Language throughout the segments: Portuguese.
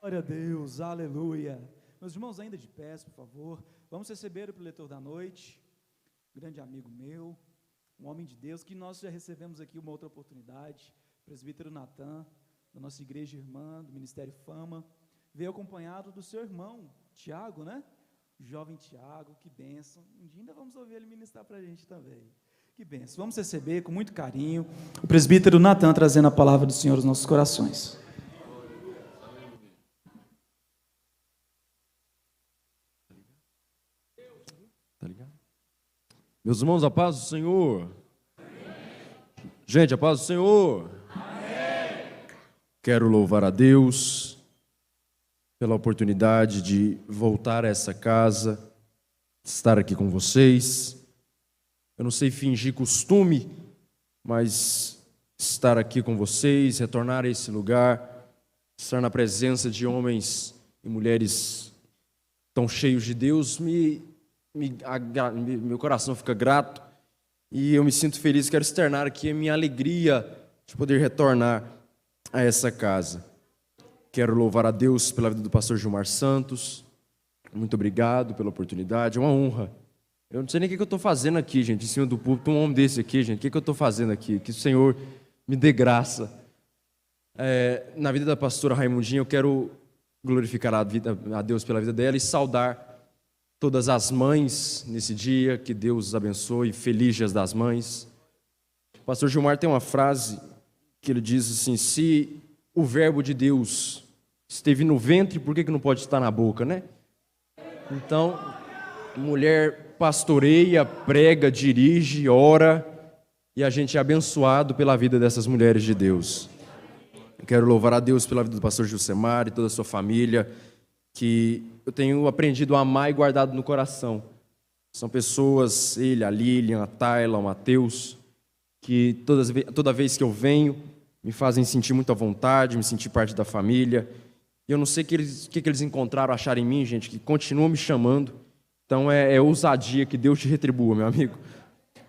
Glória a Deus, aleluia. Meus irmãos, ainda de pé, por favor, vamos receber o preletor da noite, um grande amigo meu, um homem de Deus, que nós já recebemos aqui uma outra oportunidade, o presbítero Natan, da nossa igreja irmã, do Ministério Fama, veio acompanhado do seu irmão, Tiago, né? O jovem Tiago, que bênção. Um dia ainda vamos ouvir ele ministrar para a gente também. Que bênção. Vamos receber com muito carinho o presbítero Natan trazendo a palavra do Senhor aos nossos corações. Tá ligado? Meus irmãos, a paz do Senhor. Amém. Gente, a paz do Senhor. Amém. Quero louvar a Deus pela oportunidade de voltar a essa casa, estar aqui com vocês. Eu não sei fingir costume, mas estar aqui com vocês, retornar a esse lugar, estar na presença de homens e mulheres tão cheios de Deus, meu coração fica grato e eu me sinto feliz. Quero externar aqui a minha alegria de poder retornar a essa casa. Quero louvar a Deus pela vida do pastor Gilmar Santos. Muito obrigado pela oportunidade, é uma honra. Eu não sei nem o que eu estou fazendo aqui, gente, em cima do púlpito, um homem desse aqui, gente, o que eu estou fazendo aqui? Que o Senhor me dê graça. Na vida da pastora Raimundinha, eu quero glorificar a Deus pela vida dela e saudar todas as mães nesse dia, que Deus os abençoe, Feliz Dia das Mães. O pastor Gilmar tem uma frase que ele diz assim: se o verbo de Deus esteve no ventre, por que não pode estar na boca, né? Então, mulher pastoreia, prega, dirige, ora, e a gente é abençoado pela vida dessas mulheres de Deus. Eu quero louvar a Deus pela vida do pastor Gilcemar e toda a sua família, que eu tenho aprendido a amar e guardado no coração. São pessoas, ele, a Lilian, a Tayla, o Mateus, que toda vez que eu venho, me fazem sentir muito à vontade, me sentir parte da família. E eu não sei o que eles encontraram, acharam em mim, gente, que continuam me chamando. Então é ousadia, que Deus te retribua, meu amigo.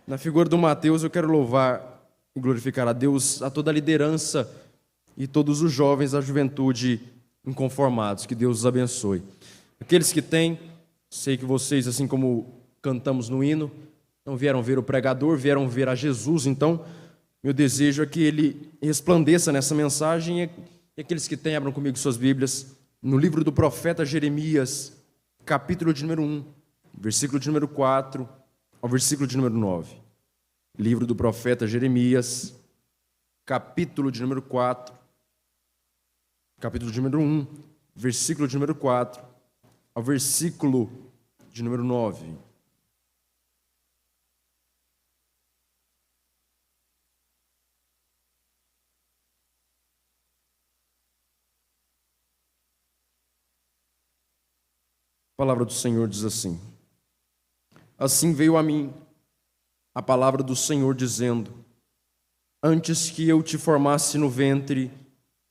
Na figura do Mateus, eu quero louvar e glorificar a Deus, a toda a liderança e todos os jovens da juventude inconformados. Que Deus os abençoe. Aqueles que têm, sei que vocês, assim como cantamos no hino, não vieram ver o pregador, vieram ver a Jesus. Então, meu desejo é que ele resplandeça nessa mensagem. E aqueles que têm, abram comigo suas Bíblias, no livro do profeta Jeremias, capítulo de número 1, versículo de número 4 ao versículo de número 9. Livro do profeta Jeremias, capítulo de número 4, capítulo de número 1, versículo de número 4 ao versículo de número 9. A palavra do Senhor diz assim: assim veio a mim a palavra do Senhor dizendo: antes que eu te formasse no ventre,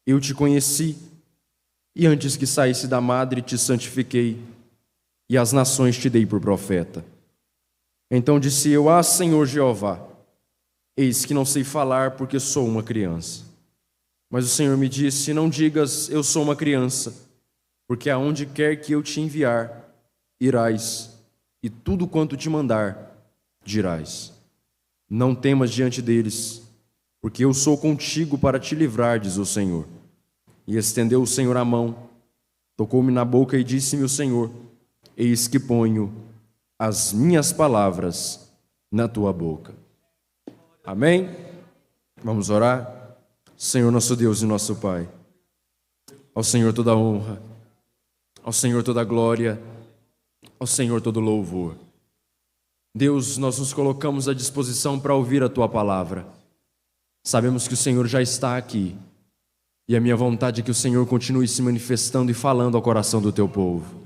eu te conheci, e antes que saísse da madre te santifiquei, e as nações te dei por profeta. Então disse eu: ah, Senhor Jeová, eis que não sei falar, porque sou uma criança. Mas o Senhor me disse: não digas eu sou uma criança, porque aonde quer que eu te enviar, irás, e tudo quanto te mandar, dirás. Não temas diante deles, porque eu sou contigo para te livrar, diz o Senhor. E estendeu o Senhor a mão, tocou-me na boca e disse-me o Senhor: eis que ponho as minhas palavras na tua boca. Amém? Vamos orar? Senhor nosso Deus e nosso Pai, ao Senhor toda a honra, ao Senhor toda a glória, ao Senhor todo o louvor. Deus, nós nos colocamos à disposição para ouvir a Tua palavra. Sabemos que o Senhor já está aqui, e a minha vontade é que o Senhor continue se manifestando e falando ao coração do Teu povo.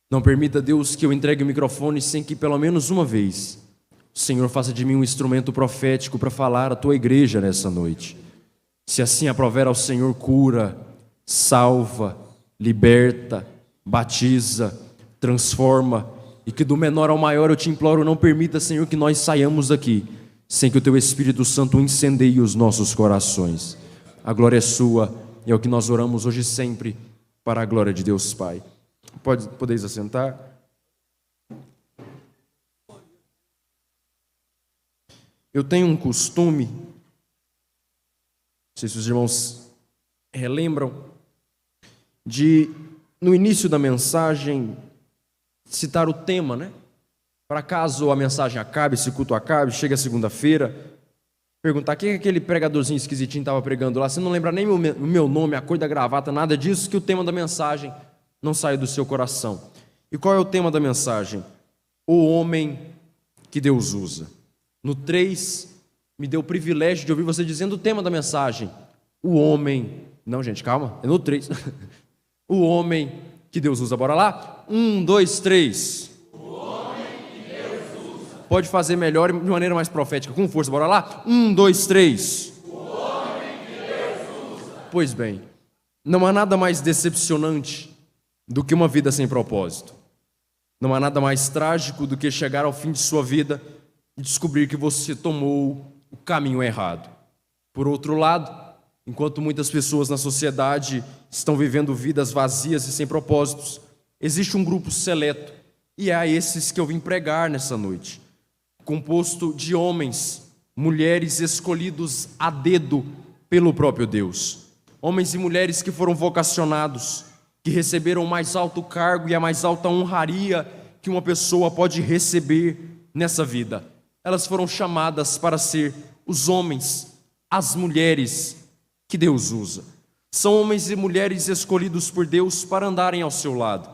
Não permita, Deus, que eu entregue o microfone sem que pelo menos uma vez o Senhor faça de mim um instrumento profético para falar à Tua igreja nessa noite. Se assim aprover ao Senhor, cura, salva, liberta, batiza, transforma, e que do menor ao maior eu te imploro, não permita, Senhor, que nós saiamos daqui sem que o Teu Espírito Santo incendeie os nossos corações. A glória é Sua, e é o que nós oramos hoje e sempre, para a glória de Deus Pai. Podeis assentar. Eu tenho um costume, não sei se os irmãos relembram, de, no início da mensagem, citar o tema, né? Para caso a mensagem acabe, esse culto acabe, chega a segunda-feira, perguntar quem é aquele pregadorzinho esquisitinho estava pregando lá, você não lembra nem o meu nome, a cor da gravata, nada disso, que o tema da mensagem não sai do seu coração. E qual é o tema da mensagem? O homem que Deus usa. No 3, me deu o privilégio de ouvir você dizendo o tema da mensagem. O homem... Não, gente, calma, é no 3. O homem que Deus usa. Bora lá? 1, 2, 3. O homem que Deus usa. Pode fazer melhor de maneira mais profética, com força. Bora lá? 1, 2, 3. O homem que Deus usa. Pois bem, não há nada mais decepcionante do que uma vida sem propósito. Não há nada mais trágico do que chegar ao fim de sua vida e descobrir que você tomou o caminho errado. Por outro lado, enquanto muitas pessoas na sociedade estão vivendo vidas vazias e sem propósitos, existe um grupo seleto, e é a esses que eu vim pregar nessa noite, composto de homens, mulheres escolhidos a dedo pelo próprio Deus, homens e mulheres que foram vocacionados, que receberam o mais alto cargo e a mais alta honraria que uma pessoa pode receber nessa vida. Elas foram chamadas para ser os homens, as mulheres que Deus usa. São homens e mulheres escolhidos por Deus para andarem ao seu lado.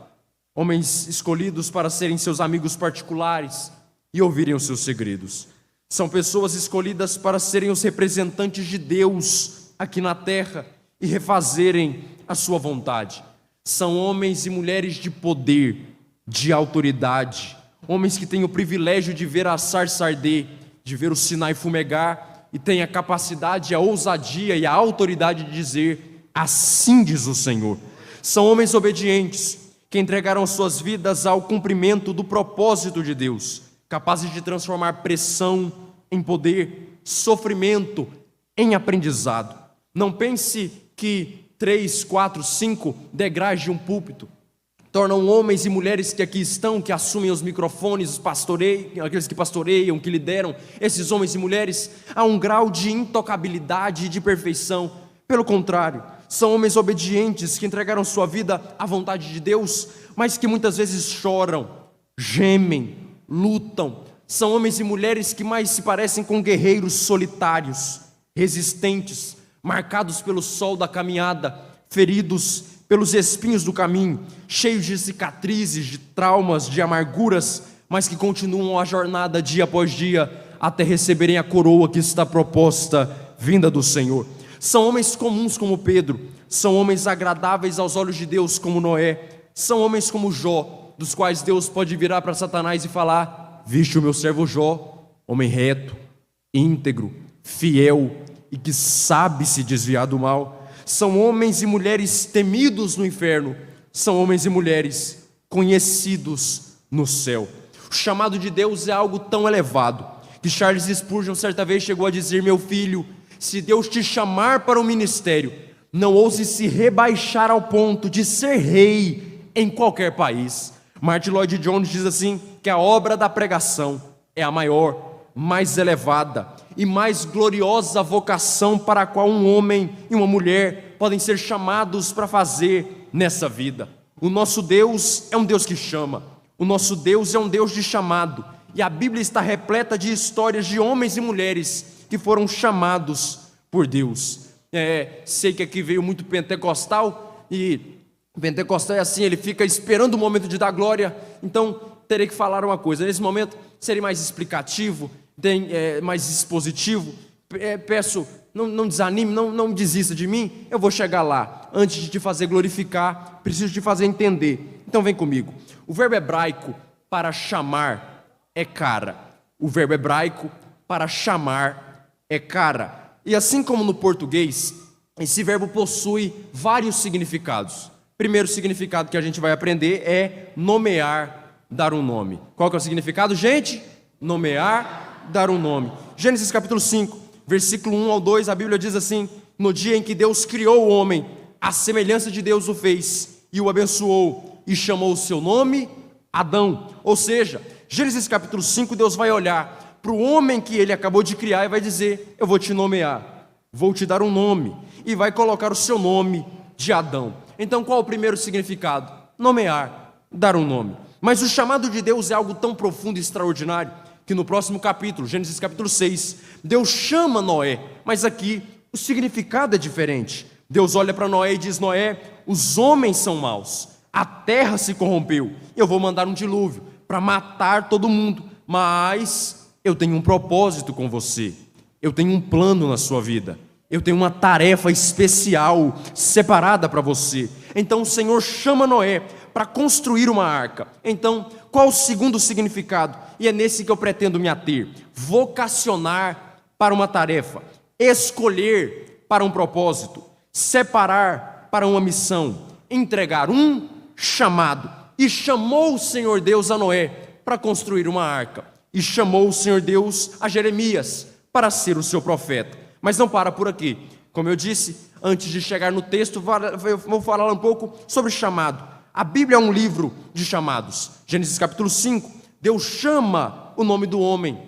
Homens escolhidos para serem seus amigos particulares e ouvirem os seus segredos. São pessoas escolhidas para serem os representantes de Deus aqui na terra e refazerem a sua vontade. São homens e mulheres de poder, de autoridade. Homens que têm o privilégio de ver a sarça arder, de ver o Sinai fumegar, e tem a capacidade, a ousadia e a autoridade de dizer: assim diz o Senhor. São homens obedientes, que entregaram suas vidas ao cumprimento do propósito de Deus, capazes de transformar pressão em poder, sofrimento em aprendizado. Não pense que 3, 4, 5 degraus de um púlpito tornam homens e mulheres que aqui estão, que assumem os microfones, aqueles que pastoreiam, que lideram, esses homens e mulheres, a um grau de intocabilidade e de perfeição. Pelo contrário, são homens obedientes que entregaram sua vida à vontade de Deus, mas que muitas vezes choram, gemem, lutam. São homens e mulheres que mais se parecem com guerreiros solitários, resistentes, marcados pelo sol da caminhada, feridos pelos espinhos do caminho, cheios de cicatrizes, de traumas, de amarguras, mas que continuam a jornada dia após dia, até receberem a coroa que está proposta, vinda do Senhor. São homens comuns como Pedro, são homens agradáveis aos olhos de Deus como Noé, são homens como Jó, dos quais Deus pode virar para Satanás e falar: viste o meu servo Jó, homem reto, íntegro, fiel e que sabe se desviar do mal. São homens e mulheres temidos no inferno, são homens e mulheres conhecidos no céu. O chamado de Deus é algo tão elevado que Charles Spurgeon certa vez chegou a dizer: meu filho, se Deus te chamar para o ministério, não ouse se rebaixar ao ponto de ser rei em qualquer país. Martin Lloyd Jones diz assim, que a obra da pregação é a maior, mais elevada e mais gloriosa vocação para a qual um homem e uma mulher podem ser chamados para fazer nessa vida. O nosso Deus é um Deus que chama, o nosso Deus é um Deus de chamado, e a Bíblia está repleta de histórias de homens e mulheres que foram chamados por Deus. Sei que aqui veio muito pentecostal, e pentecostal é assim, ele fica esperando o momento de dar glória, então terei que falar uma coisa. Nesse momento serei mais explicativo, mais expositivo. Peço, não desanime, não desista de mim, eu vou chegar lá. Antes de te fazer glorificar, preciso te fazer entender. Então vem comigo. O verbo hebraico para chamar é cara. O verbo hebraico para chamar é cara. E assim como no português, esse verbo possui vários significados. Primeiro significado que a gente vai aprender é nomear, dar um nome. Qual que é o significado, gente? Nomear, dar um nome. Gênesis capítulo 5, versículo 1 ao 2, a Bíblia diz assim: no dia em que Deus criou o homem, a semelhança de Deus o fez, e o abençoou e chamou o seu nome Adão. Ou seja, Gênesis capítulo 5, Deus vai olhar para o homem que ele acabou de criar e vai dizer: eu vou te nomear, vou te dar um nome, e vai colocar o seu nome de Adão. Então qual o primeiro significado? Nomear, dar um nome. Mas o chamado de Deus é algo tão profundo e extraordinário que no próximo capítulo, Gênesis capítulo 6, Deus chama Noé, mas aqui o significado é diferente. Deus olha para Noé e diz: Noé, os homens são maus, a terra se corrompeu, eu vou mandar um dilúvio para matar todo mundo, mas eu tenho um propósito com você, eu tenho um plano na sua vida, eu tenho uma tarefa especial separada para você. Então o Senhor chama Noé para construir uma arca. Então, qual o segundo significado? E é nesse que eu pretendo me ater: vocacionar para uma tarefa, escolher para um propósito, separar para uma missão, entregar um chamado. E chamou o Senhor Deus a Noé para construir uma arca, e chamou o Senhor Deus a Jeremias para ser o seu profeta. Mas não para por aqui. Como eu disse, antes de chegar no texto, eu vou falar um pouco sobre chamado. A Bíblia é um livro de chamados. Gênesis capítulo 5, Deus chama o nome do homem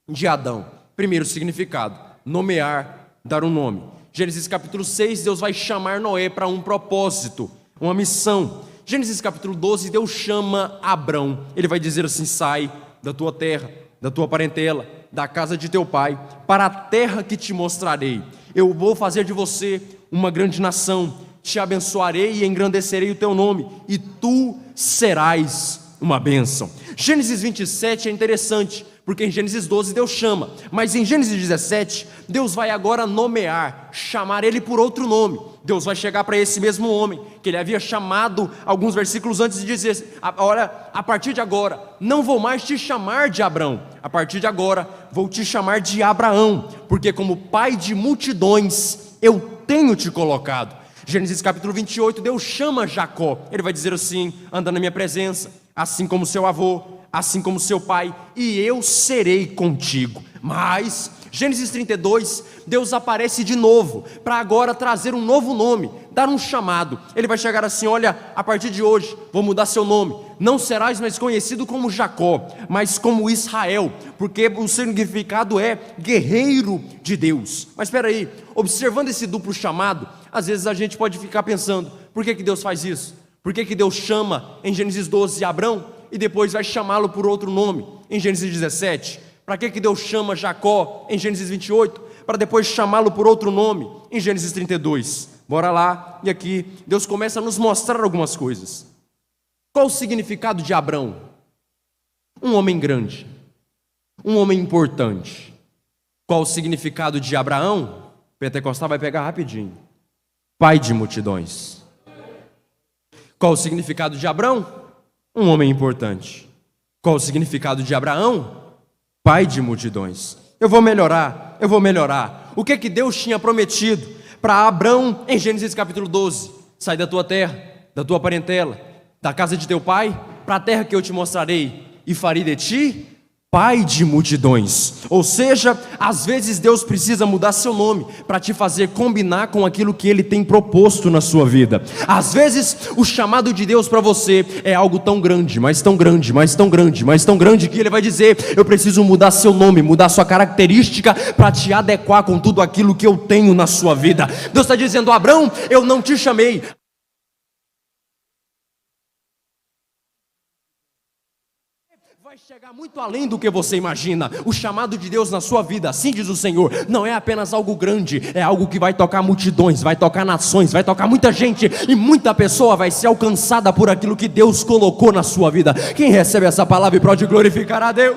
de Adão. Primeiro significado: nomear, dar um nome. Gênesis capítulo 6, Deus vai chamar Noé para um propósito, uma missão. Gênesis capítulo 12, Deus chama Abrão. Ele vai dizer assim: sai da tua terra, da tua parentela, da casa de teu pai, para a terra que te mostrarei. Eu vou fazer de você uma grande nação, te abençoarei e engrandecerei o teu nome, e tu serás uma bênção. Gênesis 27 é interessante, porque em Gênesis 12 Deus chama, mas em Gênesis 17, Deus vai agora nomear, chamar ele por outro nome. Deus vai chegar para esse mesmo homem, que ele havia chamado alguns versículos antes, de dizer: olha, a partir de agora, não vou mais te chamar de Abrão, a partir de agora, vou te chamar de Abraão, porque como pai de multidões, eu tenho te colocado. Gênesis capítulo 28, Deus chama Jacó, ele vai dizer assim: anda na minha presença, assim como seu avô, assim como seu pai, e eu serei contigo. Mas Gênesis 32, Deus aparece de novo, para agora trazer um novo nome, dar um chamado. Ele vai chegar assim: olha, a partir de hoje, vou mudar seu nome, não serás mais conhecido como Jacó, mas como Israel, porque o significado é guerreiro de Deus. Mas espera aí, observando esse duplo chamado, às vezes a gente pode ficar pensando: por que Deus faz isso? Por que Deus chama em Gênesis 12 Abrão e depois vai chamá-lo por outro nome em Gênesis 17? Para que Deus chama Jacó em Gênesis 28, para depois chamá-lo por outro nome em Gênesis 32? Bora lá, e aqui Deus começa a nos mostrar algumas coisas. Qual o significado de Abrão? Um homem grande, um homem importante. Qual o significado de Abraão? Pentecostal vai pegar rapidinho: pai de multidões. Qual o significado de Abrão? Um homem importante. Qual o significado de Abraão? Pai de multidões. Eu vou melhorar. O que Deus tinha prometido para Abrão em Gênesis capítulo 12? Sai da tua terra, da tua parentela, da casa de teu pai, para a terra que eu te mostrarei, e farei de ti pai de multidões. Ou seja, às vezes Deus precisa mudar seu nome para te fazer combinar com aquilo que Ele tem proposto na sua vida. Às vezes o chamado de Deus para você é algo tão grande, mas tão grande, mas tão grande, mas tão grande, que Ele vai dizer: eu preciso mudar seu nome, mudar sua característica para te adequar com tudo aquilo que eu tenho na sua vida. Deus está dizendo: Abrão, eu não te chamei. Vai chegar muito além do que você imagina. O chamado de Deus na sua vida, assim diz o Senhor, não é apenas algo grande, é algo que vai tocar multidões, vai tocar nações, vai tocar muita gente, e muita pessoa vai ser alcançada por aquilo que Deus colocou na sua vida. Quem recebe essa palavra e pode glorificar a Deus?